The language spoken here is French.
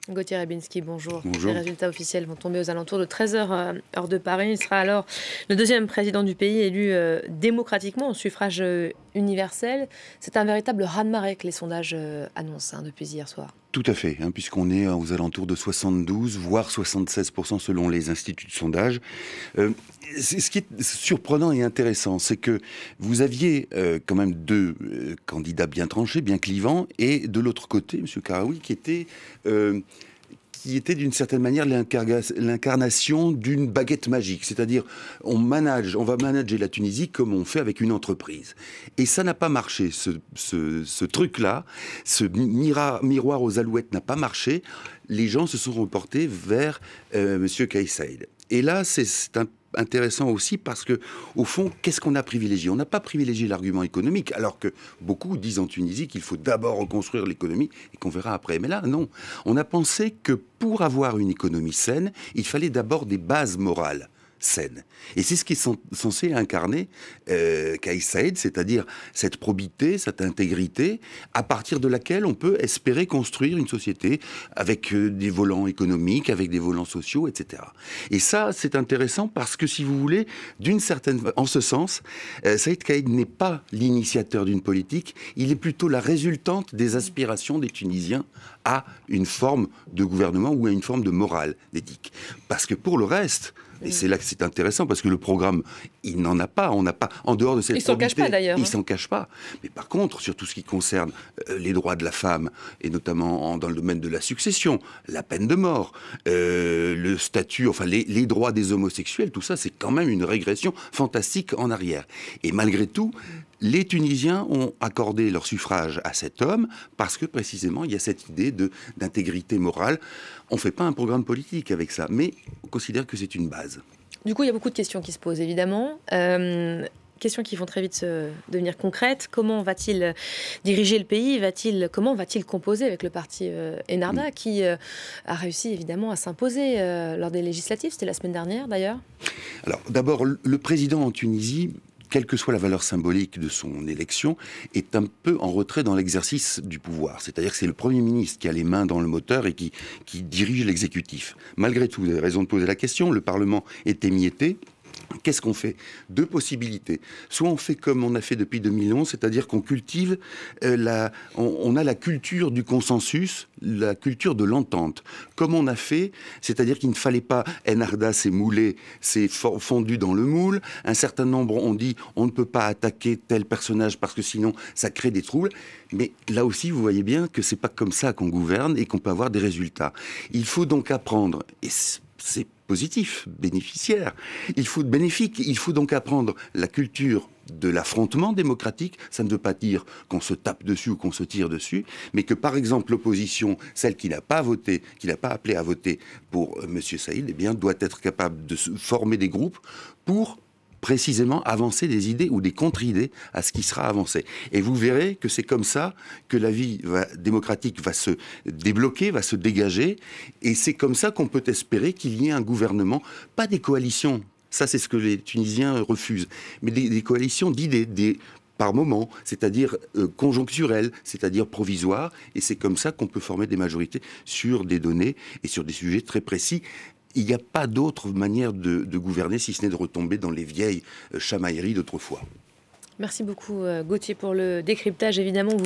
Gauthier Rabinski, bonjour. Les Bonjour. résultats officiels vont tomber aux alentours de 13h, heure de Paris. Il sera alors le deuxième président du pays élu démocratiquement au suffrage universel. C'est un véritable raz-de-marée que les sondages annoncent depuis hier soir. Tout à fait, puisqu'on est aux alentours de 72, voire 76% selon les instituts de sondage. Ce qui est surprenant et intéressant, c'est que vous aviez quand même deux candidats bien tranchés, bien clivants, et de l'autre côté, M. Karaoui, qui était d'une certaine manière l'incarnation d'une baguette magique. C'est-à-dire, on va manager la Tunisie comme on fait avec une entreprise. Et ça n'a pas marché, ce truc-là, ce miroir aux alouettes n'a pas marché. Les gens se sont reportés vers M. Kais Saïed. Et là, c'est intéressant aussi parce que, au fond, qu'est-ce qu'on a privilégié? On n'a pas privilégié l'argument économique, alors que beaucoup disent en Tunisie qu'il faut d'abord reconstruire l'économie et qu'on verra après. Mais là, non. On a pensé que pour avoir une économie saine, il fallait d'abord des bases morales saines. Et c'est ce qui est censé incarner Kais Saïed, c'est-à-dire cette probité, cette intégrité, à partir de laquelle on peut espérer construire une société avec des volants économiques, avec des volants sociaux, etc. Et ça, c'est intéressant parce que, si vous voulez, en ce sens, Saïed Kais n'est pas l'initiateur d'une politique, il est plutôt la résultante des aspirations des Tunisiens à une forme de gouvernement ou à une forme de morale, d'éthique. Parce que pour le reste, et c'est là que c'est intéressant, parce que le programme, il n'en a pas. On n'a pas, en dehors de cette Ils s'en cachent pas d'ailleurs. il s'en cache pas. Mais par contre, sur tout ce qui concerne les droits de la femme, et notamment dans le domaine de la succession, la peine de mort, le statut, enfin les droits des homosexuels, tout ça, c'est quand même une régression fantastique en arrière. Et malgré tout, les Tunisiens ont accordé leur suffrage à cet homme parce que, précisément, il y a cette idée d'intégrité morale. On ne fait pas un programme politique avec ça, mais on considère que c'est une base. Du coup, il y a beaucoup de questions qui se posent, évidemment. Questions qui vont très vite devenir concrètes. Comment va-t-il diriger le pays? Comment va-t-il composer avec le parti Ennahda, qui a réussi, évidemment, à s'imposer lors des législatives? C'était la semaine dernière, d'ailleurs. Alors, d'abord, le président en Tunisie, quelle que soit la valeur symbolique de son élection, est un peu en retrait dans l'exercice du pouvoir. C'est-à-dire que c'est le Premier ministre qui a les mains dans le moteur et qui dirige l'exécutif. Malgré tout, vous avez raison de poser la question, le Parlement est émietté. Qu'est-ce qu'on fait? Deux possibilités. Soit on fait comme on a fait depuis 2011, c'est-à-dire qu'on cultive, on a la culture du consensus, la culture de l'entente. Comme on a fait, c'est-à-dire qu'il ne fallait pas, Ennahda s'est moulé, s'est fondu dans le moule. Un certain nombre ont dit, on ne peut pas attaquer tel personnage parce que sinon ça crée des troubles. Mais là aussi, vous voyez bien que c'est pas comme ça qu'on gouverne et qu'on peut avoir des résultats. Il faut donc apprendre, et c'est positif, bénéficiaire. Il faut donc apprendre la culture de l'affrontement démocratique. Ça ne veut pas dire qu'on se tape dessus ou qu'on se tire dessus, mais que, par exemple, l'opposition, celle qui n'a pas voté, qui n'a pas appelé à voter pour M. Saïd, eh bien, doit être capable de former des groupes pour précisément avancer des idées ou des contre-idées à ce qui sera avancé. Et vous verrez que c'est comme ça que la vie démocratique va se débloquer, va se dégager, et c'est comme ça qu'on peut espérer qu'il y ait un gouvernement, pas des coalitions, ça c'est ce que les Tunisiens refusent, mais des coalitions d'idées, par moment, c'est-à-dire conjoncturelles, c'est-à-dire provisoires, et c'est comme ça qu'on peut former des majorités sur des données et sur des sujets très précis. Il n'y a pas d'autre manière de gouverner si ce n'est de retomber dans les vieilles chamailleries d'autrefois. Merci beaucoup, Gauthier, pour le décryptage, évidemment.